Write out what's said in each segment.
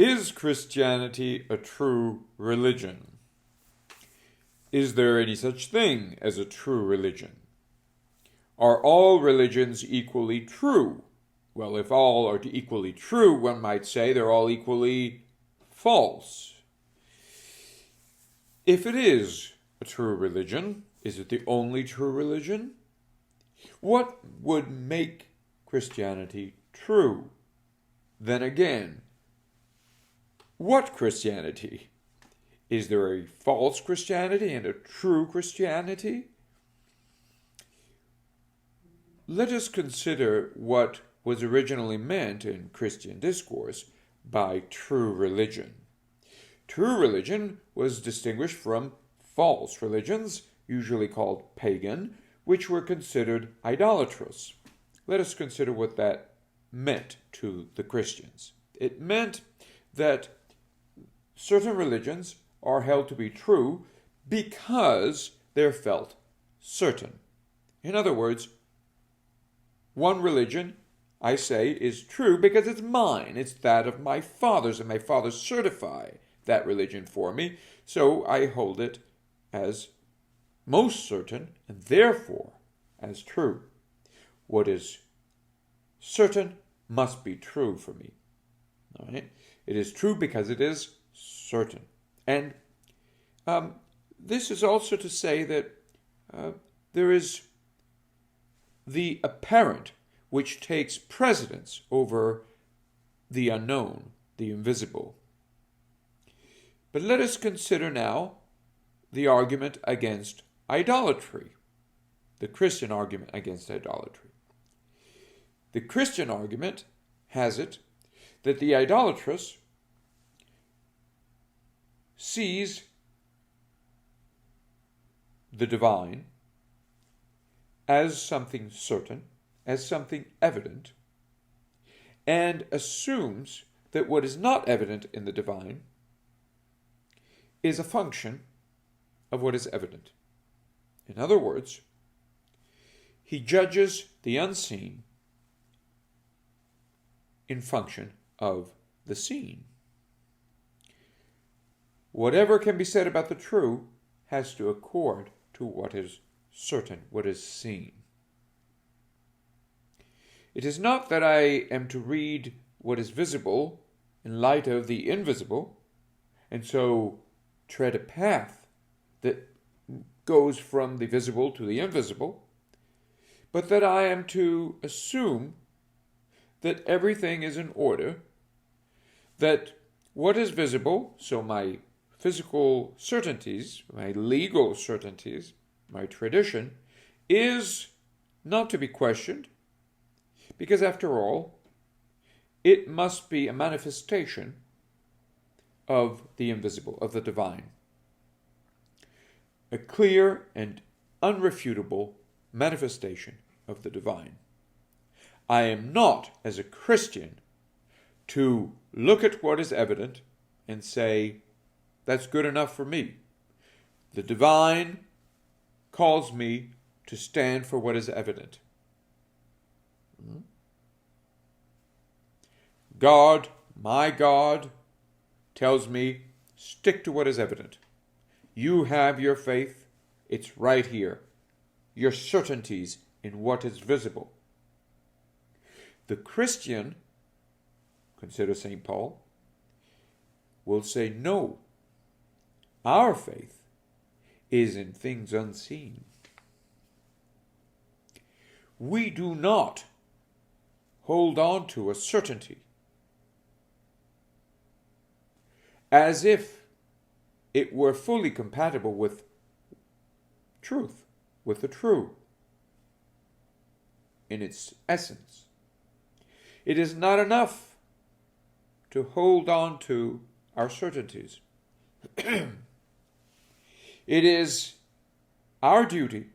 Is Christianity a true religion? Is there any such thing as a true religion? Are all religions equally true? Well, if all are equally true, one might say they're all equally false. If it is a true religion, is it the only true religion? What would make Christianity true? Then again, what Christianity? Is there a false Christianity and a true Christianity? Let us consider what was originally meant in Christian discourse by true religion. True religion was distinguished from false religions, usually called pagan, which were considered idolatrous. Let us consider what that meant to the Christians. It meant that certain religions are held to be true because they're felt certain. In other words, one religion, I say, is true because it's mine. It's that of my fathers, and my fathers certify that religion for me, so I hold it as most certain, and therefore as true. What is certain must be true for me. All right? It is true because it is certain. And this is also to say that there is the apparent which takes precedence over the unknown, the invisible. But let us consider now the argument against idolatry, the Christian argument against idolatry. The Christian argument has it that the idolatrous sees the divine as something certain, as something evident, and assumes that what is not evident in the divine is a function of what is evident. In other words, he judges the unseen in function of the seen. Whatever can be said about the true has to accord to what is certain, what is seen. It is not that I am to read what is visible in light of the invisible, and so tread a path that goes from the visible to the invisible, but that I am to assume that everything is in order, that what is visible, so my physical certainties, my legal certainties, my tradition, is not to be questioned, because after all, it must be a manifestation of the invisible, of the divine. A clear and unrefutable manifestation of the divine. I am not, as a Christian, to look at what is evident and say, that's good enough for me. The divine calls me to stand for what is evident. God, my God, tells me, stick to what is evident. You have your faith, it's right here. Your certainties in what is visible. The Christian, consider St. Paul, will say, no, our faith is in things unseen. We do not hold on to a certainty as if it were fully compatible with truth, with the true, in its essence. It is not enough to hold on to our certainties. It is our duty,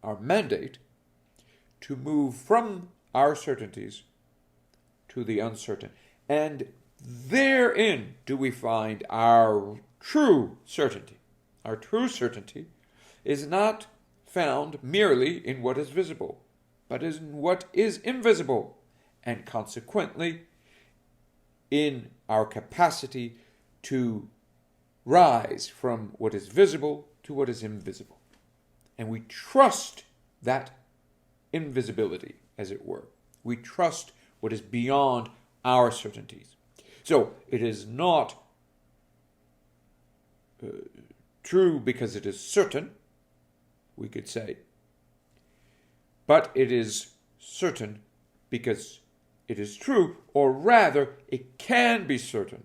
our mandate, to move from our certainties to the uncertain. And therein do we find our true certainty. Our true certainty is not found merely in what is visible, but in what is invisible. And consequently, in our capacity to rise from what is visible to what is invisible. And we trust that invisibility, as it were. We trust what is beyond our certainties. So it is not true because it is certain, we could say, but it is certain because it is true, or rather, it can be certain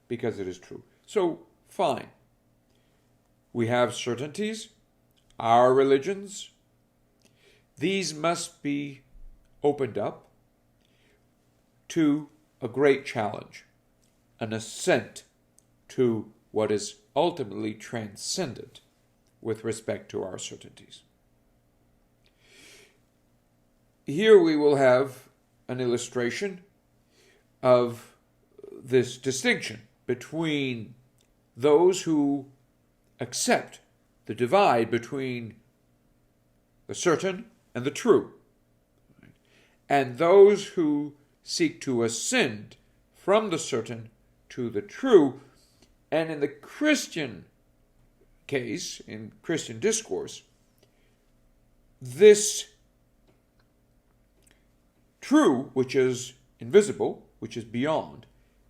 because it is true. So, fine. We have certainties, our religions. These must be opened up to a great challenge, an ascent to what is ultimately transcendent with respect to our certainties. Here we will have an illustration of this distinction between those who accept the divide between the certain and the true, and those who seek to ascend from the certain to the true. And in the Christian case, in Christian discourse, this true, which is invisible, which is beyond,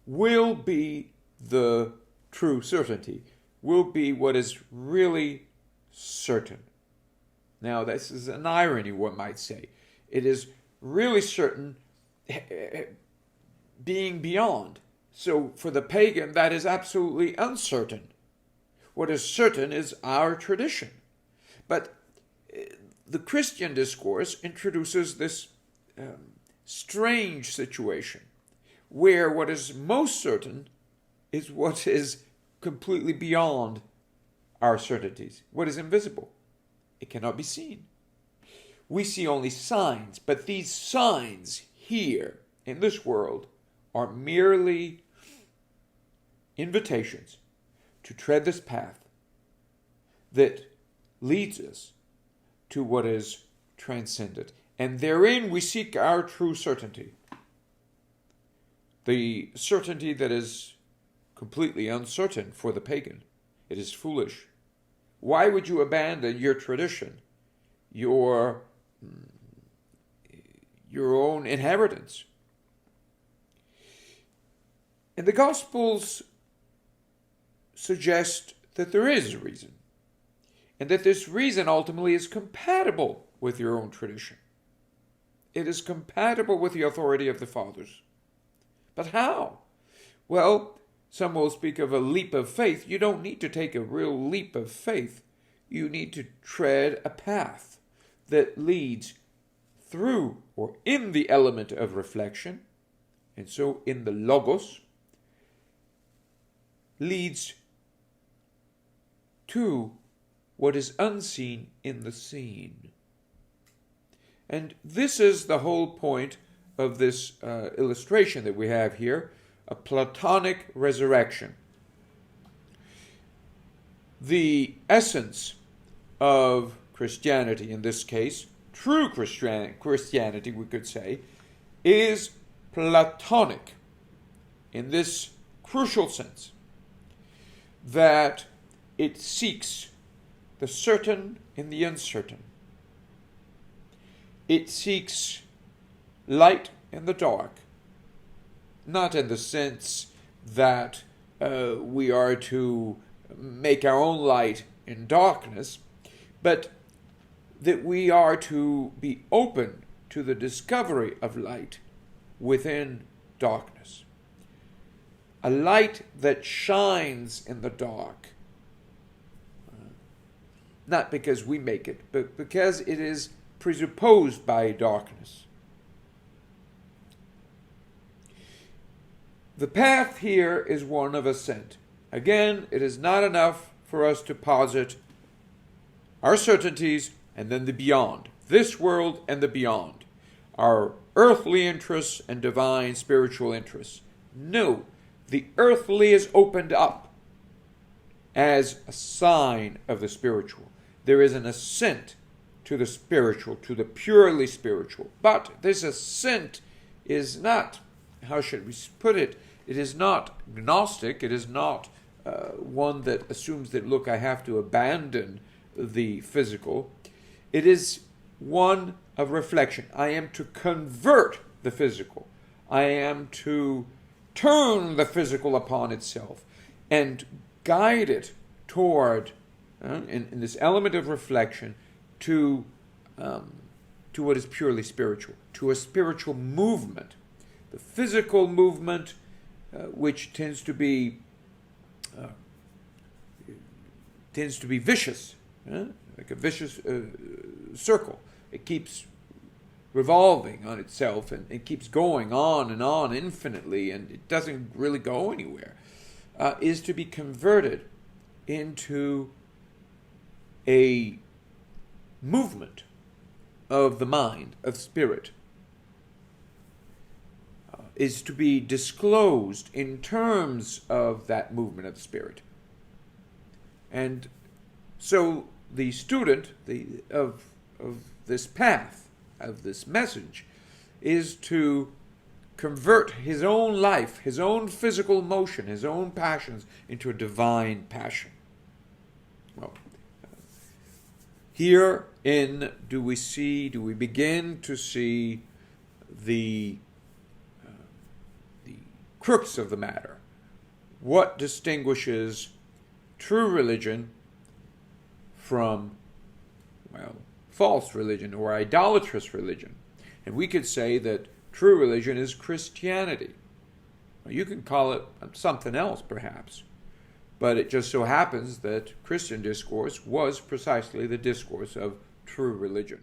will be the true certainty, will be what is really certain. Now, this is an irony, one might say. It is really certain being beyond. So for the pagan, that is absolutely uncertain. What is certain is our tradition. But the Christian discourse introduces this strange situation where what is most certain is what is completely beyond our certainties, what is invisible. It cannot be seen. We see only signs, but these signs here in this world are merely invitations to tread this path that leads us to what is transcendent. And therein we seek our true certainty. The certainty that is completely uncertain for the pagan. It is foolish. Why would you abandon your tradition, your own inheritance? And the Gospels suggest that there is a reason, and that this reason ultimately is compatible with your own tradition. It is compatible with the authority of the fathers. But how? Well, some will speak of a leap of faith. You don't need to take a real leap of faith. You need to tread a path that leads through or in the element of reflection, and so in the logos, leads to what is unseen in the seen. And this is the whole point of this illustration that we have here, a Platonic resurrection. The essence of Christianity, in this case, true Christianity, we could say, is Platonic in this crucial sense, that it seeks the certain in the uncertain. It seeks light in the dark, not in the sense that we are to make our own light in darkness, but that we are to be open to the discovery of light within darkness. A light that shines in the dark, not because we make it, but because it is presupposed by darkness. The path here is one of ascent. Again, it is not enough for us to posit our certainties and then the beyond, this world and the beyond, our earthly interests and divine spiritual interests. No, the earthly is opened up as a sign of the spiritual. There is an ascent to the spiritual, to the purely spiritual. But this ascent is not, how should we put it, It is not Gnostic. It is not one that assumes that, look, I have to abandon the physical. It is one of reflection. I am to convert the physical. I am to turn the physical upon itself and guide it toward, in this element of reflection, to what is purely spiritual, to a spiritual movement. The physical movement, which tends to be vicious, like a vicious circle. It keeps revolving on itself, and it keeps going on infinitely, and it doesn't really go anywhere, is to be converted into a movement of the mind, of spirit, is to be disclosed in terms of that movement of spirit. And so the student of this path, of this message, is to convert his own life, his own physical motion, his own passions into a divine passion. Well, herein do we begin to see the crux of the matter. What distinguishes true religion from, well, false religion or idolatrous religion? And we could say that true religion is Christianity. You can call it something else, perhaps, but it just so happens that Christian discourse was precisely the discourse of true religion.